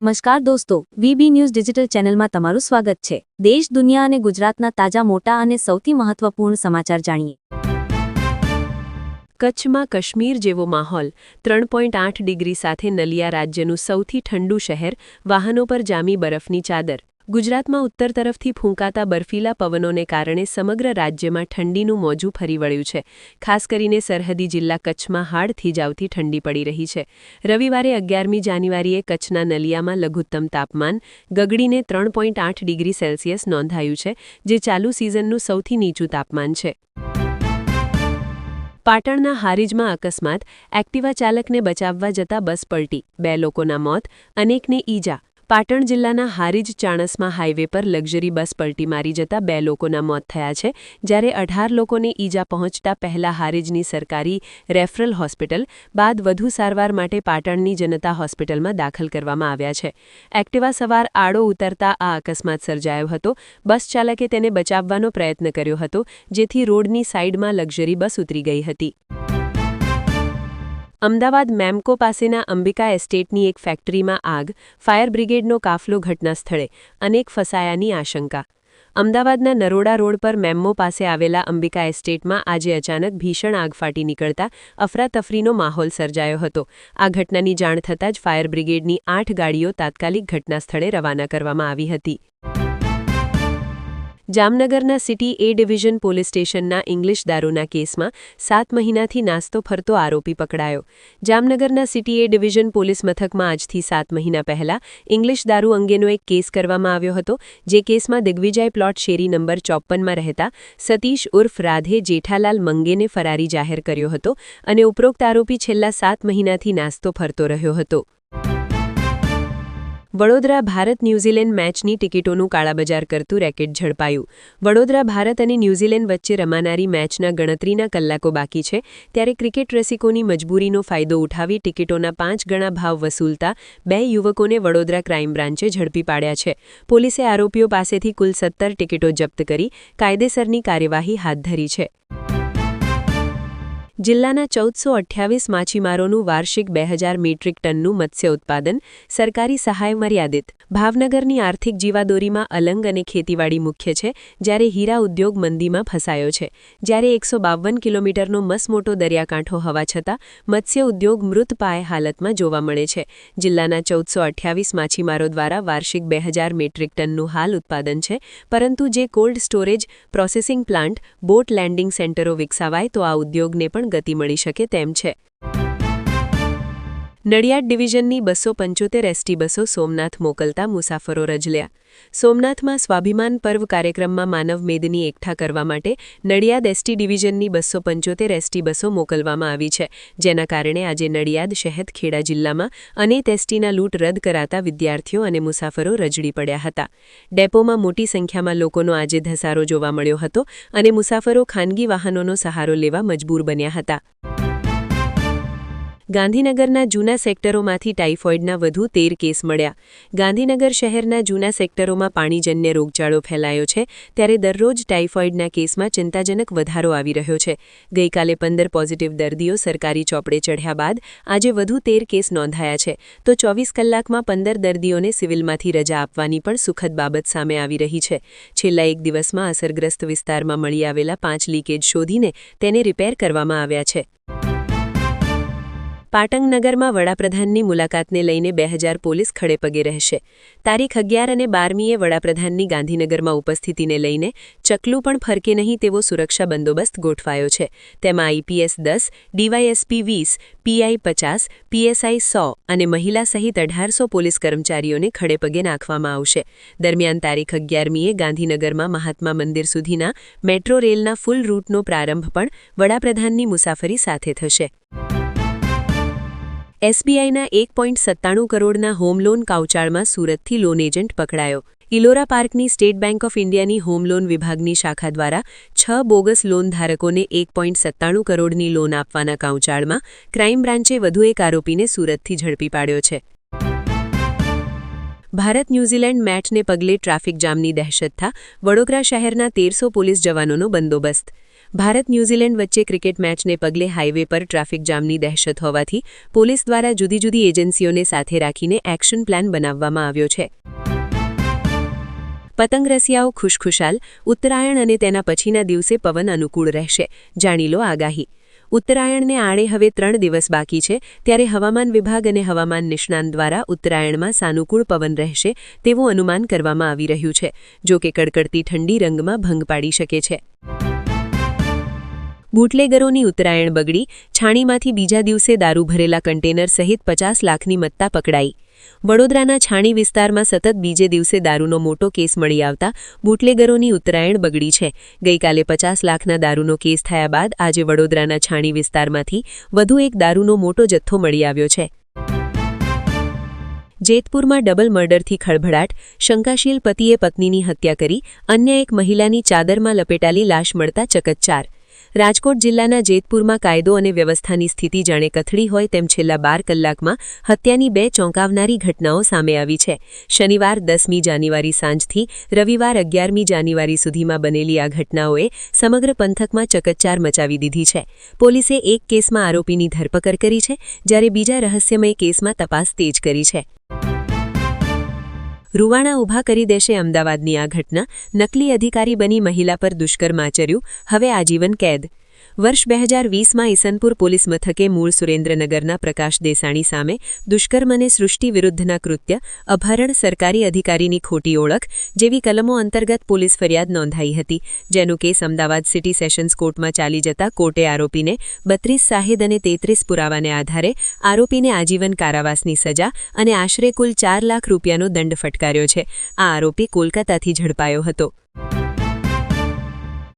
નમસ્કાર દોસ્તો, VB news digital ચેનલમાં તમારું સ્વાગત છે। દેશ, દુનિયા અને ગુજરાતના તાજા મોટા અને સૌથી મહત્વપૂર્ણ સમાચાર જાણીએ। કચ્છમાં કાશ્મીર જેવો માહોલ, 3.8 ડિગ્રી સાથે નલિયા રાજ્યનું સૌથી ઠંડુ શહેર, વાહનો પર જામી બરફની ચાદર। ગુજરાતમાં ઉત્તર તરફથી ફૂંકાતા બર્ફીલા પવનોને કારણે સમગ્ર રાજ્યમાં ઠંડીનું મોજું ફરી વળ્યું છે। ખાસ કરીને સરહદી જિલ્લા કચ્છમાં હાડ થીજાવતી ઠંડી પડી રહી છે। રવિવારે 11મી જાન્યુઆરીએ કચ્છના નલિયામાં લઘુત્તમ તાપમાન ગગડીને 3.8 ડિગ્રી સેલ્સિયસ નોંધાયું છે, જે ચાલુ સિઝનનું સૌથી નીચું તાપમાન છે। પાટણના હારીજમાં અકસ્માત, એક્ટિવા ચાલકને બચાવવા જતા બસ પલટી, 2 લોકોના મોત, અનેકને ઈજા। પાટણ જિલ્લાના હારીજ ચાણસ્મા હાઈવે પર લક્ઝરી બસ પલટી મારી જતા 2 લોકોના મોત થયા છે, જ્યારે 18 લોકોને ઈજા પહોંચતા પહેલા હારીજની સરકારી રેફરલ હોસ્પિટલ બાદ વધુ સારવાર માટે પાટણની જનતા હોસ્પિટલમાં દાખલ કરવામાં આવ્યા છે। એક્ટિવા સવાર આડો ઉતરતા આ અકસ્માત સર્જાયો હતો। બસ ચાલકે તેને બચાવવાનો પ્રયત્ન કર્યો હતો, જેથી રોડની સાઈડમાં લક્ઝરી બસ ઉતરી ગઈ હતી। અમદાવાદ મેમ્કો પાસેના અંબિકા એસ્ટેટની એક ફેક્ટરીમાં આગ, ફાયર બ્રિગેડનો કાફલો ઘટના સ્થળે, અનેક ફસાયાની આશંકા। અમદાવાદના નરોડા રોડ પર મેમ્મો પાસે આવેલા અંબિકા એસ્ટેટમાં આજે અચાનક ભીષણ આગ ફાટી નીકળતા અફરાતફરીનો માહોલ સર્જાયો હતો। આ ઘટનાની જાણ થતાં જ ફાયર બ્રિગેડની 8 ગાડીઓ તાત્કાલિક ઘટના સ્થળે રવાના કરવામાં આવી હતી। જામનગરના સિટી એ ડિવિઝન પોલીસ સ્ટેશનના ઇંગ્લિશ દારૂના કેસમાં 7 મહિનાથી નાસ્તો ફરતો આરોપી પકડાયો। જામનગરના સિટી એ ડિવિઝન પોલીસ મથકમાં આજથી 7 મહિના પહેલા ઇંગ્લિશ દારૂ અંગેનો એક કેસ કરવામાં આવ્યો હતો, જે કેસમાં દિગ્વિજય પ્લોટ શેરી નંબર 54માં રહેતા સતીશ ઉર્ફ રાધે જેઠાલાલ મંગેને ફરારી જાહેર કર્યો હતો અને ઉપરોક્ત આરોપી છેલ્લા 7 મહિનાથી નાસ્તો ફરતો રહ્યો હતો। વડોદરા ભારત ન્યૂઝીલેન્ડ મેચની ટિકિટોનું કાળાબજાર કરતું રેકેટ ઝડપાયું। વડોદરા ભારત અને ન્યૂઝીલેન્ડ વચ્ચે રમાનારી મેચના ગણતરીના કલાકો બાકી છે, ત્યારે ક્રિકેટ રસિકોની મજબૂરીનો ફાયદો ઉઠાવી ટિકિટોના 5 ગણા ભાવ વસૂલતા 2 યુવકોને વડોદરા ક્રાઇમ બ્રાન્ચે ઝડપી પાડ્યા છે। પોલીસે આરોપીઓ પાસેથી કુલ 17 ટિકિટો જપ્ત કરી કાયદેસરની કાર્યવાહી હાથ ધરી છે। જિલ્લાના 1428 માછીમારોનું વાર્ષિક 2000 મેટ્રિક ટનનું મત્સ્ય ઉત્પાદન, સરકારી સહાય મર્યાદિત। ભાવનગરની આર્થિક જીવાદોરીમાં અલંગ અને ખેતીવાડી મુખ્ય છે, જ્યારે હીરા ઉદ્યોગ મંદીમાં ફસાયો છે। જ્યારે 152 કિલોમીટરનો મસમોટો દરિયાકાંઠો હોવા છતાં મત્સ્ય ઉદ્યોગ મૃતપાય હાલતમાં જોવા મળે છે। જિલ્લાના 1428 માછીમારો દ્વારા વાર્ષિક 2000 મેટ્રિક ટનનું હાલ ઉત્પાદન છે, પરંતુ જે cold storage, processing plant, boat landing સેન્ટરો વિકસાવાય તો આ ઉદ્યોગને પણ ગતિ મળી શકે તેમ છે। નડિયાદ ડિવિઝનની 275 એસટી બસો સોમનાથ મોકલતા મુસાફરો રજલ્યા। સોમનાથમાં સ્વાભિમાન પર્વ કાર્યક્રમમાં માનવ મેદની એકઠા કરવા માટે નડિયાદ એસટી ડિવિઝનની 275 એસટી બસો મોકલવામાં આવી છે, જેના કારણે આજે નડિયાદ શહેર ખેડા જિલ્લામાં અનેક એસટીના લૂંટ રદ કરાતા વિદ્યાર્થીઓ અને મુસાફરો રજડી પડ્યા હતા। ડેપોમાં મોટી સંખ્યામાં લોકોનો આજે ધસારો જોવા મળ્યો હતો અને મુસાફરો ખાનગી વાહનોનો સહારો લેવા મજબૂર બન્યા હતા। ગાંધીનગરના જૂના સેક્ટરોમાંથી ટાઇફોઇડના વધુ 13 કેસ મળ્યા। ગાંધીનગર શહેરના જૂના સેક્ટરોમાં પાણીજન્ય રોગચાળો ફેલાયો છે, ત્યારે દરરોજ ટાઇફોઇડના કેસમાં ચિંતાજનક વધારો આવી રહ્યો છે। ગઈકાલે 15 પોઝિટિવ દર્દીઓ સરકારી ચોપડે ચઢ્યા બાદ આજે વધુ 13 કેસ નોંધાયા છે, તો 24 કલાકમાં 15 દર્દીઓને સિવિલમાંથી રજા આપવાની પણ સુખદ બાબત સામે આવી રહી છે। છેલ્લા એક દિવસમાં અસરગ્રસ્ત વિસ્તારમાં મળી આવેલા 5 લીકેજ શોધીને તેને રિપેર કરવામાં આવ્યા છે। પાટણ નગરમાં વડાપ્રધાનની મુલાકાતને લઈને 2000 પોલીસ ખડેપગે રહેશે। તારીખ 11 અને 12મીએ વડાપ્રધાનની ગાંધીનગરમાં ઉપસ્થિતિને લઈને ચકલું પણ ફરકે નહીં તેવો સુરક્ષા બંદોબસ્ત ગોઠવાયો છે। તેમાં આઈપીએસ 10, ડીવાયએસપી 20, પીઆઈ 50, પીએસઆઈ 100 અને મહિલા સહિત 1800 પોલીસ કર્મચારીઓને ખડેપગે નાખવામાં આવશે। દરમિયાન તારીખ 11મીએ ગાંધીનગરમાં મહાત્મા મંદિર સુધીના મેટ્રો રેલના ફૂલ રૂટનો પ્રારંભ પણ વડાપ્રધાનની મુસાફરી સાથે થશે। એસબીઆઈના 1.97 કરોડના હોમ લોન કાઉચાળમાં સુરતથી લોન એજન્ટ પકડાયો। ઇલોરા પાર્કની સ્ટેટ બેંક ઓફ ઇન્ડિયાની હોમ લોન વિભાગની શાખા દ્વારા 6 બોગસ લોન ધારકોને 1.97 કરોડની લોન આપવાના કાઉચાળમાં ક્રાઇમ બ્રાન્ચે વધુ એક આરોપીને સુરતથી ઝડપી પાડ્યો છે। ભારત ન્યૂઝીલેન્ડ મેચને પગલે ટ્રાફિક જામની દહેશત થા વડોદરા શહેરના 1300 પોલીસ જવાનોનો બંદોબસ્ત। ભારત ન્યૂઝીલેન્ડ વચ્ચે ક્રિકેટ મેચને પગલે હાઇવે પર ટ્રાફિક જામની દહેશત હોવાથી પોલીસ દ્વારા જુદી જુદી એજન્સીઓને સાથે રાખીને એક્શન પ્લાન બનાવવામાં આવ્યો છે. પતંગ રસિયાઓ ખુશખુશાલ. ઉત્તરાયણ અને તેના પછીના દિવસે પવન અનુકૂળ રહેશે. જાણી લો આગાહી. ઉત્તરાયણને આડે હવે 3 દિવસ બાકી છે, ત્યારે હવામાન વિભાગ અને હવામાન નિષ્ણાંત દ્વારા ઉત્તરાયણમાં સાનુકૂળ પવન રહેશે તેવું અનુમાન કરવામાં આવી રહ્યું છે, જો કે કડકડતી ઠંડી રંગમાં ભંગ પાડી શકે છે. બુટલેગરોની ઉત્તરાયણ બગડી. છાણીમાંથી બીજા દિવસે દારૂ ભરેલા કન્ટેનર સહિત 50 લાખની મત્તા પકડાઈ. વડોદરાના છાણી વિસ્તારમાં સતત બીજે દિવસે દારૂનો મોટો કેસ મળી આવતા બુટલેગરોની ઉત્તરાયણ બગડી છે. ગઈકાલે 50 લાખના દારૂનો કેસ થયા બાદ આજે વડોદરાના છાણી વિસ્તારમાંથી વધુ એક દારૂનો મોટો જથ્થો મળી આવ્યો છે. જેતપુરમાં ડબલ મર્ડરથી ખળભળાટ. શંકાશીલ પતિએ પત્નીની હત્યા કરી. અન્ય એક મહિલાની ચાદરમાં લપેટાલી લાશ મળતા ચકચાર. રાજકોટ જિલ્લાના જેતપુરમાં કાયદો અને વ્યવસ્થાની સ્થિતિ જાણે કથળી હોય તેમ છેલ્લા 12 કલાકમાં હત્યાની 2 ચોંકાવનારી ઘટનાઓ સામે આવી છે. શનિવાર 10મી જાન્યુઆરી સાંજથી રવિવાર 11મી જાન્યુઆરી સુધીમાં બનેલી આ ઘટનાઓએ સમગ્ર પંથકમાં ચકચાર મચાવી દીધી છે. પોલીસે એક કેસમાં આરોપીની ધરપકડ કરી છે, જ્યારે બીજા રહસ્યમય કેસમાં તપાસ તેજ કરી છે. રૂવાણા ઊભા કરી દેશે અમદાવાદની આ ઘટના. નકલી અધિકારી બની મહિલા પર દુષ્કર્મ આચર્યું, હવે આજીવન કેદ. વર્ષ 2020માં ઈસનપુર પોલીસ મથકે મૂળ સુરેન્દ્રનગરના પ્રકાશ દેસાણી સામે દુષ્કર્મ અને સૃષ્ટિ વિરુદ્ધના કૃત્ય, અપહરણ, સરકારી અધિકારીની ખોટી ઓળખ જેવી કલમો અંતર્ગત પોલીસ ફરિયાદ નોંધાઈ હતી, જેનો કેસ અમદાવાદ સિટી સેશન્સ કોર્ટમાં ચાલી જતા કોર્ટે આરોપીને 32 સાહિદ અને 33 પુરાવાને આધારે આરોપીને આજીવન કારાવાસની સજા અને આશરે કુલ 4 લાખ રૂપિયાનો દંડ ફટકાર્યો છે. આ આરોપી કોલકાતાથી ઝડપાયો હતો.